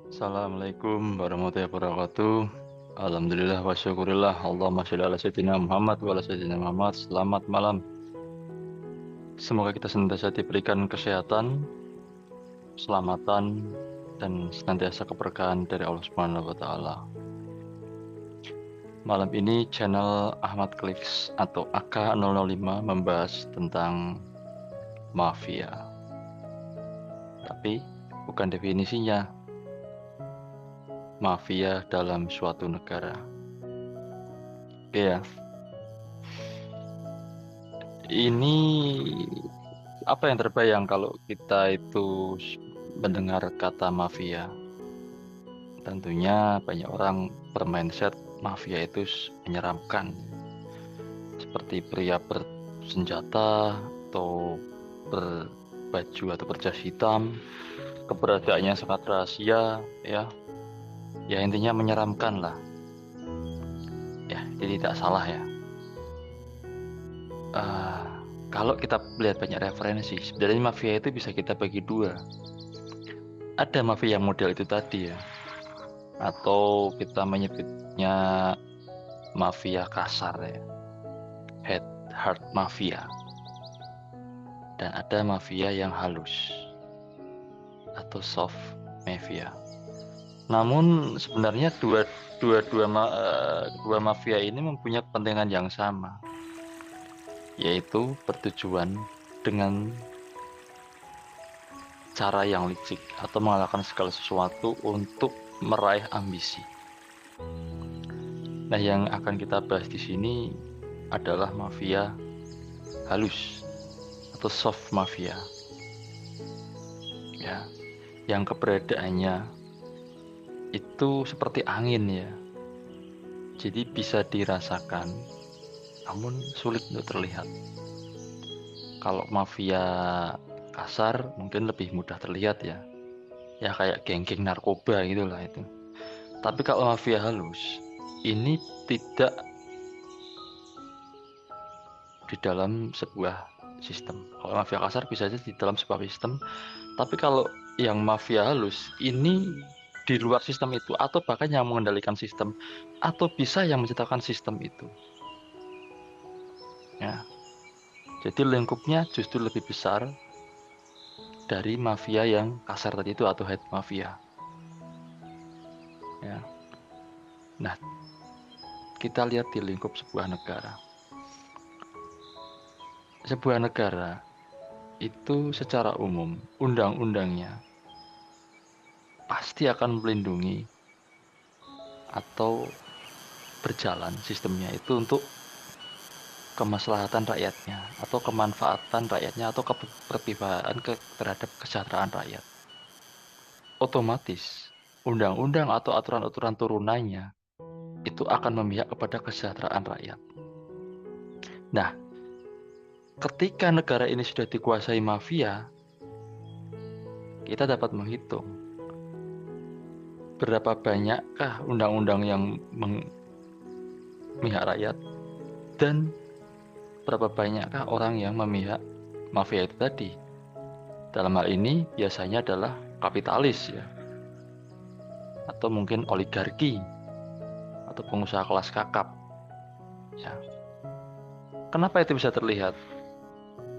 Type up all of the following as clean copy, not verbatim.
Assalamualaikum warahmatullahi wabarakatuh. Alhamdulillah wa syukurillah. Allahumma sholli ala sayyidina Muhammad wa ala sayyidina Muhammad. Selamat malam. Semoga kita senantiasa diberikan kesehatan, keselamatan, dan senantiasa keberkahan dari Allah Subhanahu wa taala. Malam ini channel Ahmad Kliks atau AK005 membahas tentang mafia. Tapi bukan definisinya. Mafia dalam suatu negara. Oke ya. Ini apa yang terbayang kalau kita itu mendengar kata mafia? Tentunya banyak orang bermindset mafia itu menyeramkan. Seperti pria bersenjata atau berbaju atau berjas hitam, keberadaannya sangat rahasia, ya. Ya intinya menyeramkan lah. Ya, jadi tidak salah ya. Kalau kita lihat banyak referensi, sebenarnya mafia itu bisa kita bagi dua. Ada mafia yang model itu tadi ya, atau kita menyebutnya mafia kasar ya, hard mafia. Dan ada mafia yang halus atau soft mafia. Namun sebenarnya dua mafia ini mempunyai kepentingan yang sama, yaitu bertujuan dengan cara yang licik atau melakukan segala sesuatu untuk meraih ambisi. Nah, yang akan kita bahas di sini adalah mafia halus atau soft mafia. Ya, yang keberadaannya itu seperti angin ya. Jadi bisa dirasakan, namun sulit untuk terlihat. Kalau mafia kasar mungkin lebih mudah terlihat ya. Ya kayak geng-geng narkoba gitulah itu. Tapi kalau mafia halus, ini tidak di dalam sebuah sistem. Kalau mafia kasar bisa saja di dalam sebuah sistem, tapi kalau yang mafia halus ini di luar sistem itu, atau bahkan yang mengendalikan sistem, atau bisa yang menciptakan sistem itu. Ya, jadi lingkupnya justru lebih besar dari mafia yang kasar tadi itu atau head mafia. Ya. Nah, kita lihat di lingkup sebuah negara. Sebuah negara itu secara umum undang-undangnya pasti akan melindungi atau berjalan sistemnya itu untuk kemaslahatan rakyatnya atau kemanfaatan rakyatnya atau keberpihakan terhadap kesejahteraan rakyat. Otomatis undang-undang atau aturan-aturan turunannya itu akan memihak kepada kesejahteraan rakyat. Nah, ketika negara ini sudah dikuasai mafia, kita dapat menghitung berapa banyakkah undang-undang yang memihak rakyat dan berapa banyakkah orang yang memihak mafia itu tadi. Dalam hal ini biasanya adalah kapitalis ya, atau mungkin oligarki atau pengusaha kelas kakap ya. Kenapa itu bisa terlihat?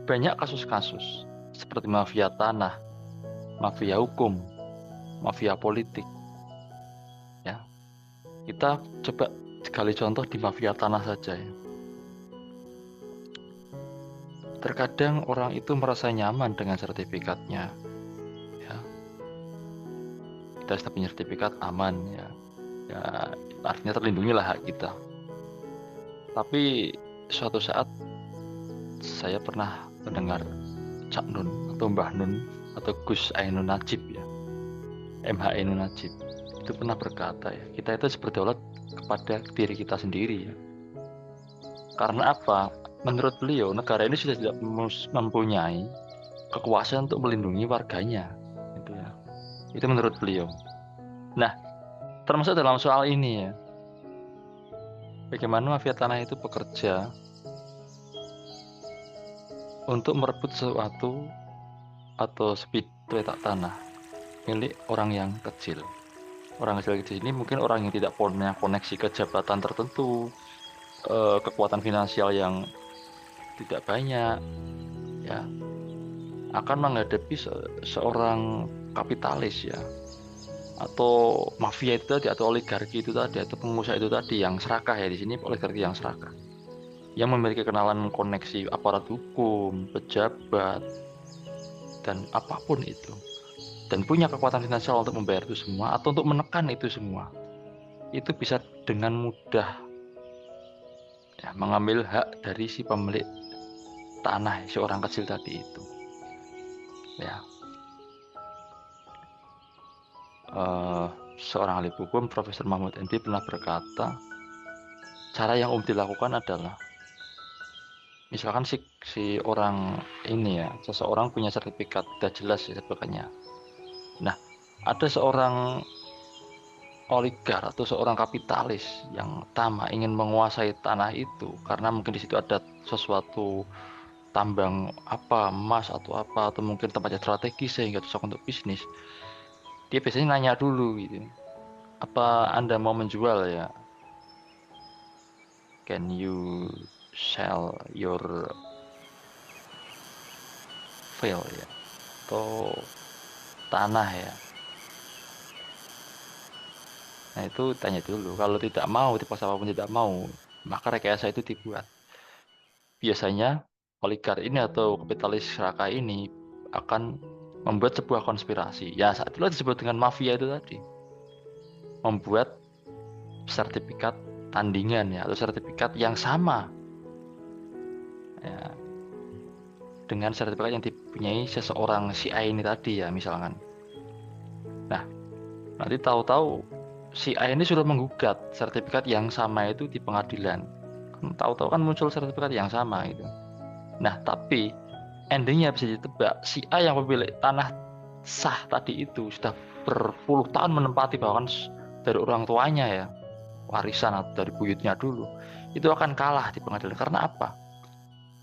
Banyak kasus-kasus seperti mafia tanah, mafia hukum, mafia politik ya. Kita coba sekali contoh di mafia tanah saja ya. Terkadang orang itu merasa nyaman dengan sertifikatnya ya. Kita sudah punya sertifikat aman ya. Ya artinya terlindungi lah hak kita. Tapi suatu saat saya pernah mendengar Cak Nun atau Mbah Nun atau Gus Ainun Najib ya, MH Ainun Najib itu pernah berkata ya, kita itu berdaulat kepada diri kita sendiri ya. Karena apa? Menurut beliau negara ini sudah tidak mempunyai kekuasaan untuk melindungi warganya gitu ya. Itu menurut beliau. Nah, termasuk dalam soal ini ya, bagaimana mafia tanah itu bekerja untuk merebut sesuatu atau petak tanah milik orang yang kecil. Orang kecil-kecil ini mungkin orang yang tidak punya koneksi ke jabatan tertentu, kekuatan finansial yang tidak banyak, ya, akan menghadapi seorang kapitalis, ya, atau mafia itu tadi, atau oligarki itu tadi, atau pengusaha itu tadi yang serakah, ya, di sini oligarki yang serakah, yang memiliki kenalan koneksi aparat hukum, pejabat, dan apapun itu, dan punya kekuatan finansial untuk membayar itu semua atau untuk menekan itu semua, itu bisa dengan mudah, ya, mengambil hak dari si pemilik tanah, si orang kecil tadi itu, ya. Eh, Seorang ahli hukum, Profesor Mahmud MD, pernah berkata, cara yang dilakukan adalah, misalkan si orang ini, ya, seseorang punya sertifikat, sudah jelas ya sertifikatnya. Nah, ada seorang oligar atau seorang kapitalis yang tamak ingin menguasai tanah itu karena mungkin di situ ada sesuatu tambang apa, emas atau apa, atau mungkin tempatnya strategis sehingga cocok untuk bisnis. Dia biasanya nanya dulu gitu, apa Anda mau menjual, ya? Can you sell your field, ya, atau tanah, ya? Nah, itu tanya dulu. Kalau tidak mau, dipaksa apapun tidak mau, maka rekayasa itu dibuat. Biasanya oligar ini atau kapitalis serakah ini akan membuat sebuah konspirasi. Ya, saat itu disebut dengan mafia itu tadi. Membuat sertifikat tandingan, ya, atau sertifikat yang sama, ya, dengan sertifikat yang dipunyai seseorang si A ini tadi, ya, misalkan. Nah, nanti tahu-tahu si A ini sudah menggugat sertifikat yang sama itu di pengadilan. Tahu-tahu kan muncul sertifikat yang sama itu. Nah, tapi endingnya bisa ditebak, si A yang pemilik tanah sah tadi itu sudah berpuluh tahun menempati, bahkan dari orang tuanya, ya, warisan atau dari buyutnya dulu, itu akan kalah di pengadilan. Karena apa?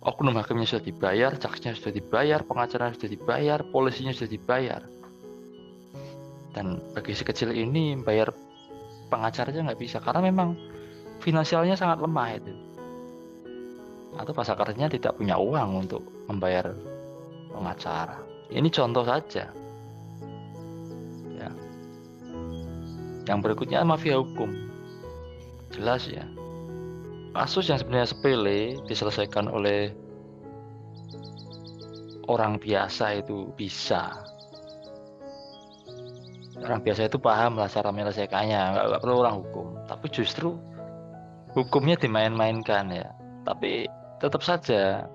Oknum hakimnya sudah dibayar, saksinya sudah dibayar, pengacaranya sudah dibayar, polisinya sudah dibayar. Dan bagi si kecil ini bayar pengacaranya nggak bisa karena memang finansialnya sangat lemah itu. Atau pasakarnya tidak punya uang untuk membayar pengacara. Ini contoh saja, ya. Yang berikutnya mafia hukum. Jelas, ya. Kasus yang sebenarnya sepele diselesaikan oleh orang biasa itu bisa. Orang biasa itu paham lah cara menyelesaikannya, nggak perlu orang hukum. Tapi justru hukumnya dimain-mainkan, ya. Tapi tetap saja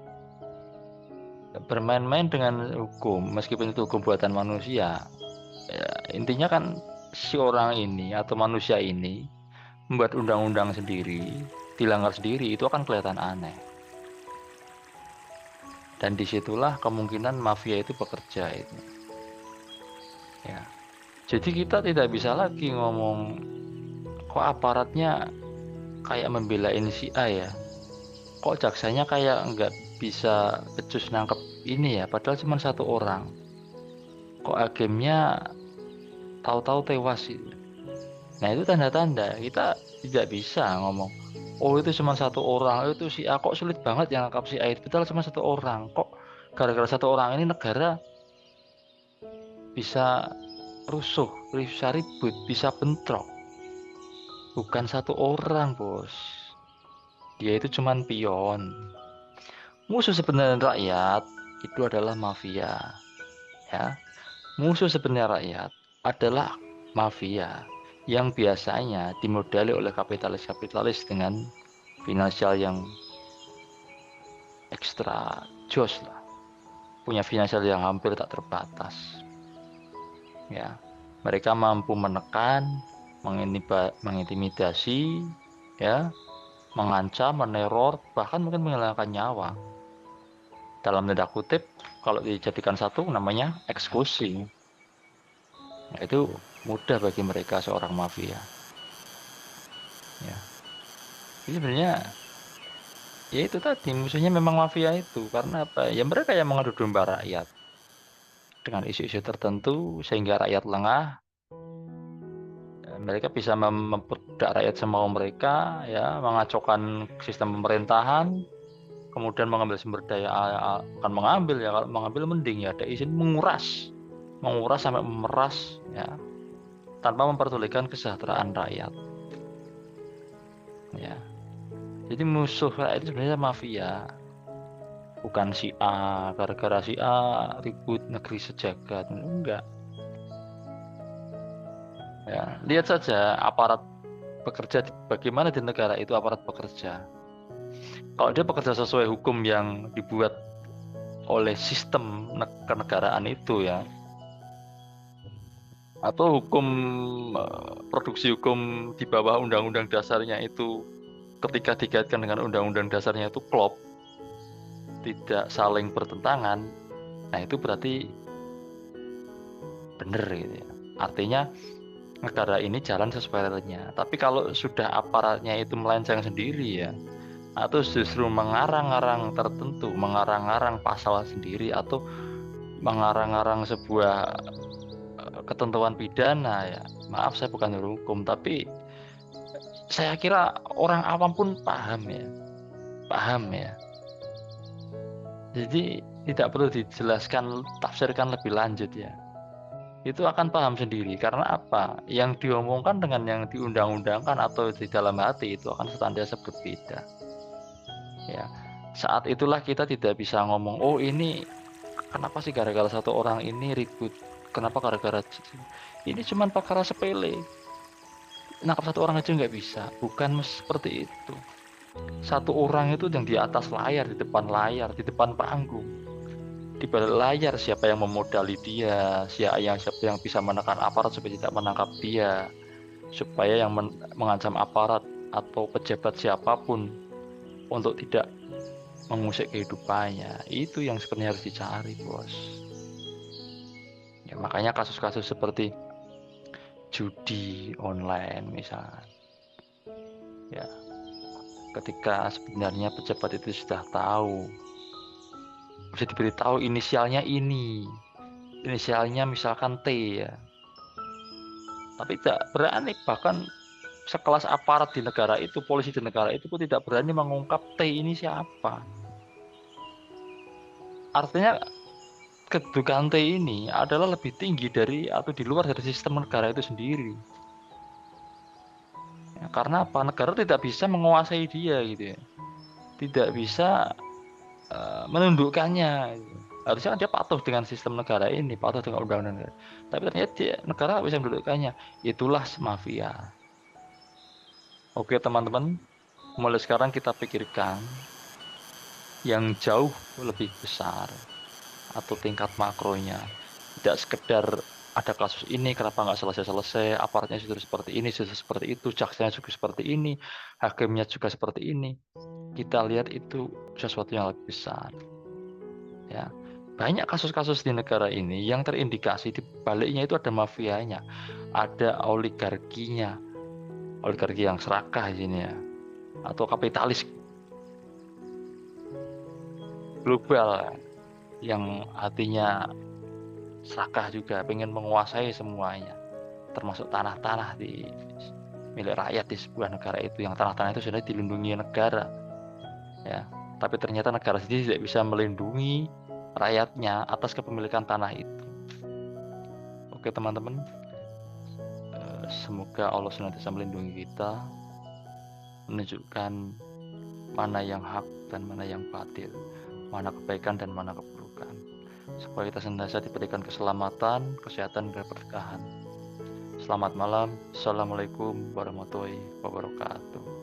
bermain-main dengan hukum, meskipun itu hukum buatan manusia. Ya, intinya kan si orang ini atau manusia ini membuat undang-undang sendiri, dilanggar sendiri, itu akan kelihatan aneh. Dan disitulah kemungkinan mafia itu bekerja itu. Ya. Jadi kita tidak bisa lagi ngomong kok aparatnya kayak membelain si A, ya. Kok jaksanya kayak nggak bisa becus nangkep ini, ya, padahal cuma satu orang. Kok hakimnya tahu-tahu tewas itu. Nah, itu tanda-tanda kita tidak bisa ngomong, oh itu cuma satu orang, itu si A kok sulit banget yang nangkap si A itu, padahal cuma satu orang. Kok gara-gara satu orang ini negara bisa rusuh, bisa ribut, bisa bentrok. Bukan satu orang, bos. Dia itu cuma pion. Musuh sebenarnya rakyat itu adalah mafia, ya. Musuh sebenarnya rakyat adalah mafia yang biasanya dimodali oleh kapitalis-kapitalis dengan finansial yang ekstra jos lah. Punya finansial yang hampir tak terbatas. Ya. Mereka mampu menekan, mengintimidasi, ya, mengancam, meneror, bahkan mungkin menghilangkan nyawa. Dalam tanda kutip, kalau dijadikan satu namanya eksekusi. Nah, itu mudah bagi mereka seorang mafia. Ya. Jadi sebenarnya ya itu tadi musuhnya memang mafia itu. Karena apa? Ya mereka yang mengadu domba rakyat dengan isu-isu tertentu sehingga rakyat lengah, mereka bisa memperbudak rakyat semau mereka, ya, mengacaukan sistem pemerintahan, kemudian mengambil sumber daya, akan mengambil, ya, kalau mengambil mending ya ada izin menguras sampai memeras, ya, tanpa memperdulikan kesejahteraan rakyat, ya. Jadi musuh rakyat itu sebenarnya mafia, bukan si A, gara-gara si A ribut negeri sejagat, enggak. Ya, lihat saja aparat bekerja bagaimana di negara itu aparat bekerja. Kalau dia bekerja sesuai hukum yang dibuat oleh sistem kenegaraan itu, ya, atau hukum, produksi hukum di bawah undang-undang dasarnya itu ketika dikaitkan dengan undang-undang dasarnya itu klop, tidak saling bertentangan, nah itu berarti benar gitu ya. Artinya negara ini jalan sesuai realnya. Tapi kalau sudah aparatnya itu melenceng sendiri, ya, atau justru mengarang-arang tertentu, mengarang-arang pasal sendiri, atau mengarang-arang sebuah ketentuan pidana, ya, maaf saya bukan guru hukum, tapi saya kira orang awam pun paham ya. Jadi tidak perlu dijelaskan, tafsirkan lebih lanjut, ya. Itu akan paham sendiri. Karena apa? Yang diomongkan dengan yang diundang-undangkan atau di dalam hati itu akan senantiasa berbeda. Ya, saat itulah kita tidak bisa ngomong, oh ini kenapa sih gara-gara satu orang ini ribut? Kenapa gara-gara ini cuman perkara sepele? Nangkap satu orang aja nggak bisa. Bukan seperti itu. Satu orang itu yang di atas layar, di depan panggung. Di balik layar siapa yang memodali dia, siapa yang bisa menekan aparat supaya tidak menangkap dia, supaya yang mengancam aparat atau pejabat siapapun untuk tidak mengusik kehidupannya, itu yang sebenarnya harus dicari, bos. Ya, makanya kasus-kasus seperti judi online misalnya, ya, ketika sebenarnya pejabat itu sudah tahu, bisa diberitahu inisialnya misalkan T, ya, tapi tidak berani, bahkan sekelas aparat di negara itu, polisi di negara itu pun tidak berani mengungkap T ini siapa. Artinya kedudukan T ini adalah lebih tinggi dari atau di luar dari sistem negara itu sendiri, ya, karena apa? Negara tidak bisa menguasai dia gitu, ya, tidak bisa menundukkannya gitu. Harusnya dia patuh dengan sistem negara ini, patuh dengan undang-undang negara. Tapi ternyata negara nggak bisa menundukkannya. Itulah mafia. Oke teman-teman, mulai sekarang kita pikirkan yang jauh lebih besar atau tingkat makronya. Tidak sekedar ada kasus ini, kenapa nggak selesai-selesai, aparatnya sudah seperti ini, sudah seperti itu, jaksanya juga seperti ini, hakimnya juga seperti ini. Kita lihat itu sesuatu yang lebih besar, ya. Banyak kasus-kasus di negara ini yang terindikasi di baliknya itu ada mafianya, ada oligarkinya, oligarki yang serakah ini, ya, atau kapitalis global yang hatinya serakah juga, pengen menguasai semuanya, termasuk tanah-tanah di milik rakyat di sebuah negara itu, yang tanah-tanah itu sudah dilindungi negara, ya, tapi ternyata negara sendiri tidak bisa melindungi rakyatnya atas kepemilikan tanah itu. Oke teman-teman, semoga Allah senantiasa melindungi kita, menunjukkan mana yang hak dan mana yang batil, mana kebaikan dan mana keburukan, supaya kita senantiasa diberikan keselamatan, kesehatan, dan keberkahan. Selamat malam. Assalamualaikum warahmatullahi wabarakatuh.